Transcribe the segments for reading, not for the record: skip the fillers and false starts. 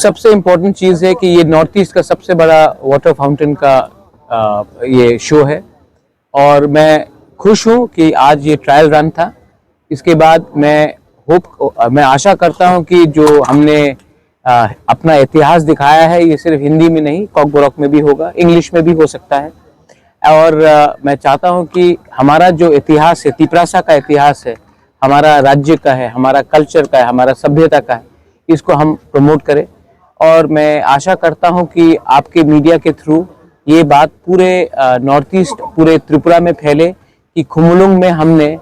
सबसे इम्पोर्टेंट चीज़ है कि ये नॉर्थ ईस्ट का सबसे बड़ा वाटर फाउंटेन का ये शो है और मैं खुश हूँ कि आज ये ट्रायल रन था। इसके बाद मैं आशा करता हूँ कि जो हमने अपना इतिहास दिखाया है ये सिर्फ हिंदी में नहीं, कॉकबोरॉक में भी होगा, इंग्लिश में भी हो सकता है। और मैं चाहता हूँ कि हमारा जो इतिहास है, तिपरासा का इतिहास है, हमारा राज्य का है, हमारा कल्चर का है, हमारा सभ्यता का है, इसको हम प्रमोट करें। और मैं आशा करता हूँ कि आपके मीडिया के थ्रू ये बात पूरे नॉर्थ ईस्ट, पूरे त्रिपुरा में फैले कि खुमुलुंग में हमने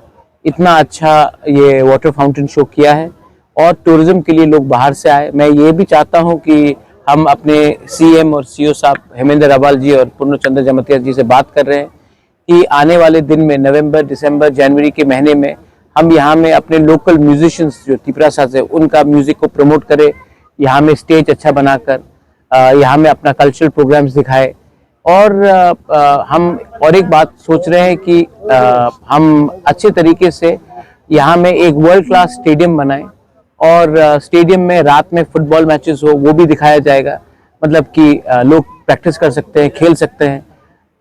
इतना अच्छा ये वाटर फाउंटेन शो किया है और टूरिज्म के लिए लोग बाहर से आए। मैं ये भी चाहता हूँ कि हम अपने सीएम और सीओ साहब हेमेंद्र अबाल जी और पूर्ण चंद्र जमतिया जी से बात कर रहे हैं कि आने वाले दिन में नवंबर, दिसंबर, जनवरी के महीने में हम यहाँ में अपने लोकल म्यूजिशियंस जो तिपरासा से उनका म्यूजिक को प्रमोट करें, यहाँ में स्टेज अच्छा बनाकर यहाँ में अपना कल्चरल प्रोग्राम्स दिखाए। और हम और एक बात सोच रहे हैं कि हम अच्छे तरीके से यहाँ में एक वर्ल्ड क्लास स्टेडियम बनाएं और स्टेडियम में रात में फुटबॉल मैचेस हो वो भी दिखाया जाएगा, मतलब कि लोग प्रैक्टिस कर सकते हैं, खेल सकते हैं।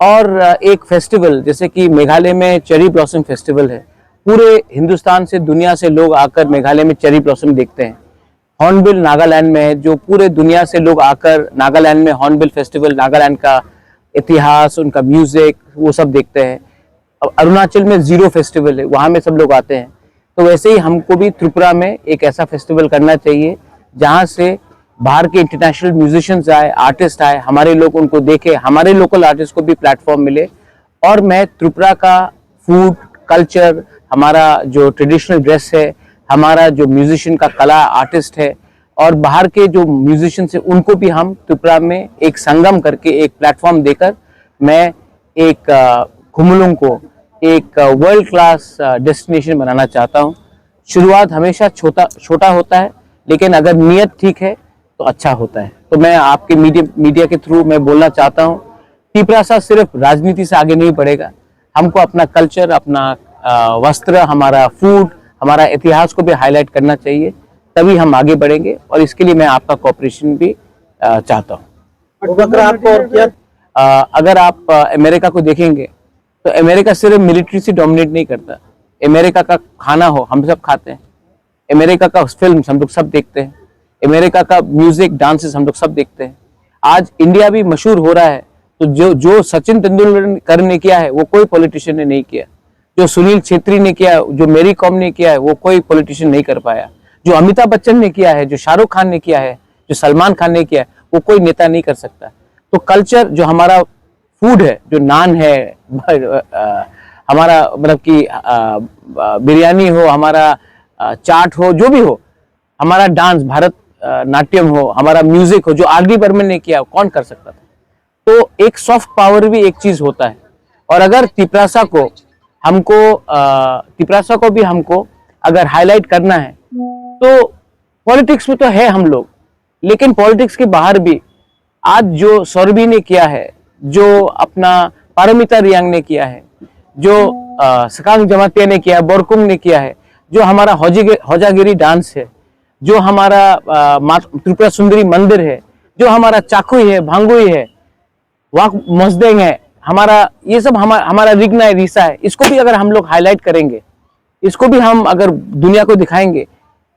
और एक फेस्टिवल जैसे कि मेघालय में चेरी ब्लॉसम फेस्टिवल है, पूरे हिंदुस्तान से, दुनिया से लोग आकर मेघालय में चेरी ब्लॉसम देखते हैं। हॉर्नबिल नागालैंड में है, जो पूरे दुनिया से लोग आकर नागालैंड में हॉर्नबिल फेस्टिवल, नागालैंड का इतिहास, उनका म्यूजिक, वो सब देखते हैं। अब अरुणाचल में जीरो फेस्टिवल है, वहाँ में सब लोग आते हैं। तो वैसे ही हमको भी त्रिपुरा में एक ऐसा फेस्टिवल करना चाहिए जहाँ से बाहर के इंटरनेशनल म्यूजिशियंस आए, आर्टिस्ट आए, हमारे लोग उनको देखें, हमारे लोकल आर्टिस्ट को भी प्लेटफॉर्म मिले। और मैं त्रिपुरा का फूड, कल्चर, हमारा जो ट्रेडिशनल ड्रेस है, हमारा जो म्यूजिशियन का कला आर्टिस्ट है और बाहर के जो म्यूजिशियंस है उनको भी हम त्रिपुरा में एक संगम करके एक प्लेटफॉर्म देकर मैं एक खुमुलुंग को एक वर्ल्ड क्लास डेस्टिनेशन बनाना चाहता हूँ। शुरुआत हमेशा छोटा होता है, लेकिन अगर नियत ठीक है तो अच्छा होता है। तो मैं आपके मीडिया के थ्रू मैं बोलना चाहता हूँ, तिपरासा सिर्फ राजनीति से आगे नहीं बढ़ेगा। हमको अपना कल्चर, अपना वस्त्र, हमारा फूड, हमारा इतिहास को भी हाईलाइट करना चाहिए, तभी हम आगे बढ़ेंगे। और इसके लिए मैं आपका कोऑपरेशन भी चाहता हूँ। अगर आप अमेरिका को देखेंगे तो अमेरिका सिर्फ मिलिट्री से डोमिनेट नहीं करता। अमेरिका का खाना हो हम सब खाते हैं, अमेरिका का फिल्म हम लोग सब देखते हैं, अमेरिका का म्यूजिक, डांसेस हम लोग सब देखते हैं। आज इंडिया भी मशहूर हो रहा है, तो जो सचिन तेंदुलकर ने किया है वो कोई पॉलिटिशियन ने नहीं किया, जो सुनील छेत्री ने किया, जो मेरी कॉम ने किया है वो कोई पॉलिटिशियन नहीं कर पाया, जो अमिताभ बच्चन ने किया है, जो शाहरुख खान ने किया है, जो सलमान खान ने किया है, वो कोई नेता नहीं कर सकता। तो कल्चर जो हमारा फूड है, जो नान है, हमारा मतलब कि बिरयानी हो, हमारा चाट हो, जो भी हो, हमारा डांस, भारत नाट्यम हो, हमारा म्यूजिक हो, जो आर.डी. बर्मन ने किया, कौन कर सकता था। तो एक सॉफ्ट पावर भी एक चीज होता है। और अगर तिपरासा को भी हमको अगर हाईलाइट करना है तो पॉलिटिक्स में तो है हम लोग, लेकिन पॉलिटिक्स के बाहर भी आज जो सौरभी ने किया है, जो अपना पारमिता रियांग ने किया है, जो सकांग जमातिया ने किया है, बोरकुंग ने किया है, जो हमारा होजागिरी डांस है, जो हमारा त्रिपुरा सुंदरी मंदिर है, जो हमारा चाकुई है, भांगुई है, वाक मजदेंग है, हमारा ये सब हमारा रिगना है, रीसा है, इसको भी अगर हम लोग हाईलाइट करेंगे, इसको भी हम अगर दुनिया को दिखाएंगे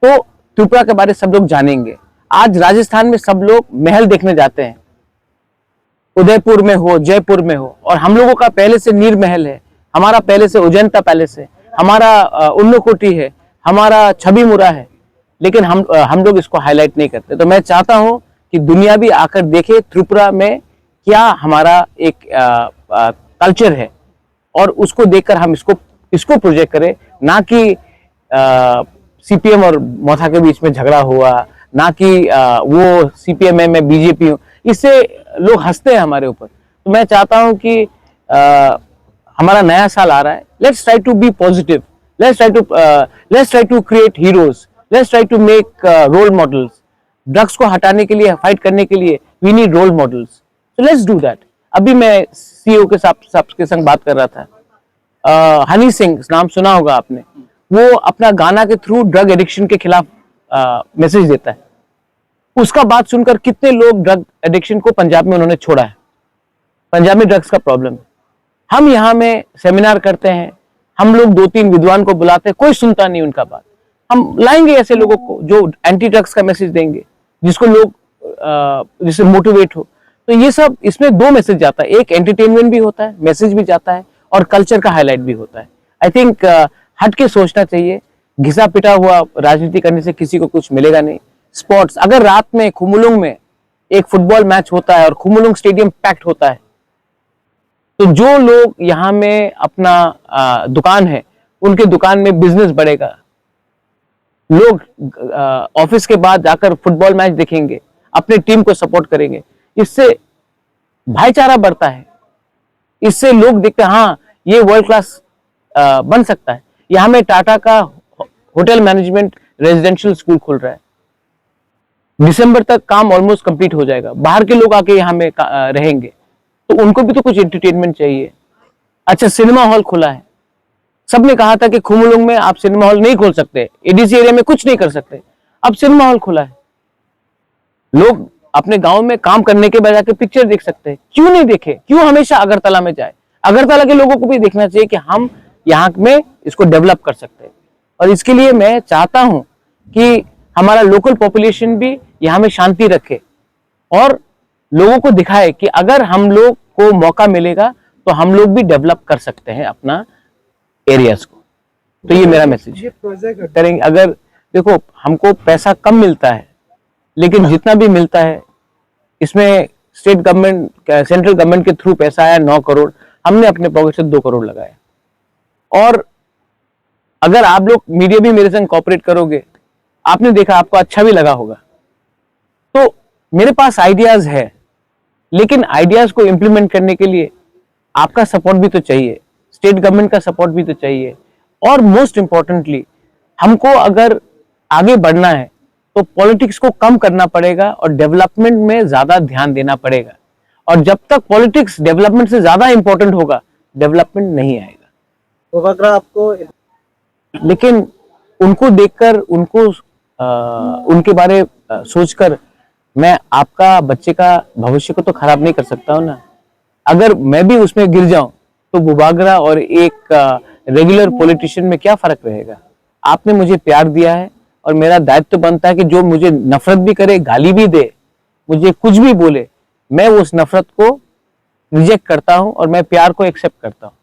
तो त्रिपुरा के बारे में सब लोग जानेंगे। आज राजस्थान में सब लोग महल देखने जाते हैं, उदयपुर में हो, जयपुर में हो, और हम लोगों का पहले से नीर महल है, हमारा पहले से अजंता पैलेस है, हमारा उन्नकोटी है, हमारा छवि मुरा है, लेकिन हम लोग इसको हाईलाइट नहीं करते। तो मैं चाहता हूं कि दुनिया भी आकर देखे त्रिपुरा में क्या हमारा एक कल्चर है और उसको देखकर हम इसको प्रोजेक्ट करें, ना कि सीपीएम और मोथा के बीच में झगड़ा हुआ, ना कि वो सीपीएम में बीजेपी हो, इससे लोग हंसते हैं हमारे ऊपर। तो मैं चाहता हूं कि हमारा नया साल आ रहा है, let's try to be positive, let's try to create heroes, let's try to make role models. Drugs को हटाने के लिए, फाइट करने के लिए we need role models, so let's do that. अभी मैं सीईओ के संग बात कर रहा था, हनी सिंह नाम सुना होगा आपने, वो अपना गाना के थ्रू ड्रग एडिक्शन के खिलाफ मैसेज देता है। उसका बात सुनकर कितने लोग ड्रग एडिक्शन को पंजाब में उन्होंने छोड़ा है। पंजाब में ड्रग्स का प्रॉब्लम है। हम यहाँ में सेमिनार करते हैं, हम लोग 2-3 विद्वान को बुलाते हैं, कोई सुनता नहीं उनका बात। हम लाएंगे ऐसे लोगों को जो एंटी ड्रग्स का मैसेज देंगे, जिसको लोग जिससे मोटिवेट हो। तो ये सब, इसमें 2 मैसेज जाता है, एक एंटरटेनमेंट भी होता है, मैसेज भी जाता है, और कल्चर का हाईलाइट भी होता है। आई थिंक हट के सोचना चाहिए। घिसा पिटा हुआ राजनीति करने से किसी को कुछ मिलेगा नहीं। स्पोर्ट्स, अगर रात में खुमुलुंग में एक फुटबॉल मैच होता है और खुमुलुंग स्टेडियम पैक्ड होता है, तो जो लोग यहाँ में अपना दुकान है, उनके दुकान में बिजनेस बढ़ेगा। लोग ऑफिस के बाद जाकर फुटबॉल मैच देखेंगे, अपने टीम को सपोर्ट करेंगे। इससे भाईचारा बढ़ता है, इससे लोग देखते हैं हाँ ये वर्ल्ड क्लास बन सकता है। यहाँ में टाटा का होटल मैनेजमेंट रेजिडेंशियल स्कूल खुल रहा है, दिसंबर तक काम ऑलमोस्ट कंप्लीट हो जाएगा। बाहर के लोग आके यहाँ में रहेंगे, तो उनको भी तो कुछ एंटरटेनमेंट चाहिए। अच्छा, सिनेमा हॉल खुला है। सबने कहा था कि खुमुलुंग में आप सिनेमा हॉल नहीं खोल सकते, एडीसी एरिया में कुछ नहीं कर सकते। अब सिनेमा हॉल खुला है, लोग अपने गांव में काम करने के बजाय के पिक्चर देख सकते हैं। क्यों नहीं देखे? क्यों हमेशा अगरतला में जाए? अगरतला के लोगों को भी देखना चाहिए कि हम यहाँ में इसको डेवलप कर सकते हैं। और इसके लिए मैं चाहता हूं कि हमारा लोकल पॉपुलेशन भी यहाँ में शांति रखे और लोगों को दिखाए कि अगर हम लोग को मौका मिलेगा तो हम लोग भी डेवलप कर सकते हैं अपना एरियाज को। तो ये मेरा मैसेज है। करेंगे। अगर देखो, हमको पैसा कम मिलता है, लेकिन जितना भी मिलता है इसमें स्टेट गवर्नमेंट, सेंट्रल गवर्नमेंट के थ्रू पैसा आया 9 करोड़, हमने अपने पॉकेट से 2 करोड़ लगाया। और अगर आप लोग मीडिया भी मेरे संग कोऑपरेट करोगे, आपने देखा, आपको अच्छा भी लगा होगा। तो मेरे पास आइडियाज है, लेकिन आइडियाज को इंप्लीमेंट करने के लिए आपका सपोर्ट भी तो चाहिए, स्टेट गवर्नमेंट का सपोर्ट भी तो चाहिए। और मोस्ट इंपॉर्टेंटली, हमको अगर आगे बढ़ना है तो पॉलिटिक्स को कम करना पड़ेगा और डेवलपमेंट में ज्यादा ध्यान देना पड़ेगा। और जब तक पॉलिटिक्स डेवलपमेंट से ज्यादा इंपॉर्टेंट होगा, डेवलपमेंट नहीं आएगा। तो अगर आपको, लेकिन उनको देखकर, उनको उनके बारे सोचकर मैं आपका बच्चे का भविष्य को तो खराब नहीं कर सकता हूं ना। अगर मैं भी उसमें गिर जाऊं तो बुबागरा और एक रेगुलर पॉलिटिशियन में क्या फर्क रहेगा? आपने मुझे प्यार दिया है और मेरा दायित्व बनता है कि जो मुझे नफरत भी करे, गाली भी दे, मुझे कुछ भी बोले, मैं उस नफरत को रिजेक्ट करता हूं और मैं प्यार को एक्सेप्ट करता हूं।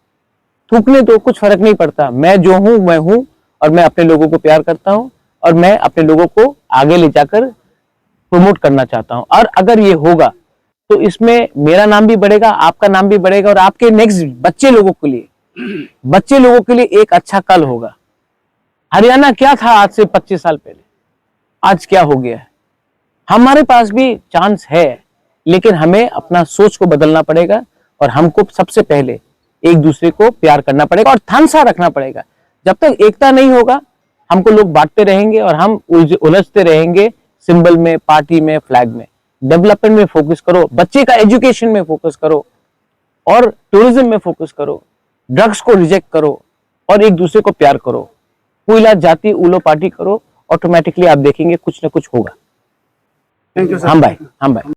थूकने तो कुछ फर्क नहीं पड़ता, मैं जो हूं मैं हूं, और मैं अपने लोगों को प्यार करता हूं और मैं अपने लोगों को आगे ले जाकर प्रमोट करना चाहता हूं। और अगर ये होगा तो इसमें मेरा नाम भी बढ़ेगा, आपका नाम भी बढ़ेगा, और आपके नेक्स्ट बच्चे लोगों के लिए एक अच्छा कल होगा। हरियाणा क्या था आज से 25 साल पहले, आज क्या हो गया है? हमारे पास भी चांस है, लेकिन हमें अपना सोच को बदलना पड़ेगा और हमको सबसे पहले एक दूसरे को प्यार करना पड़ेगा और थानसा रखना पड़ेगा। जब तक एकता नहीं होगा, हमको लोग बांटते रहेंगे और हम उलझते रहेंगे सिंबल में, पार्टी में, फ्लैग में। डेवलपमेंट में फोकस करो, बच्चे का एजुकेशन में फोकस करो और टूरिज्म में फोकस करो, ड्रग्स को रिजेक्ट करो और एक दूसरे को प्यार करो। कोयला जाति उलो पार्टी करो, ऑटोमेटिकली आप देखेंगे कुछ ना कुछ होगा। Thank you sir. हम भाई।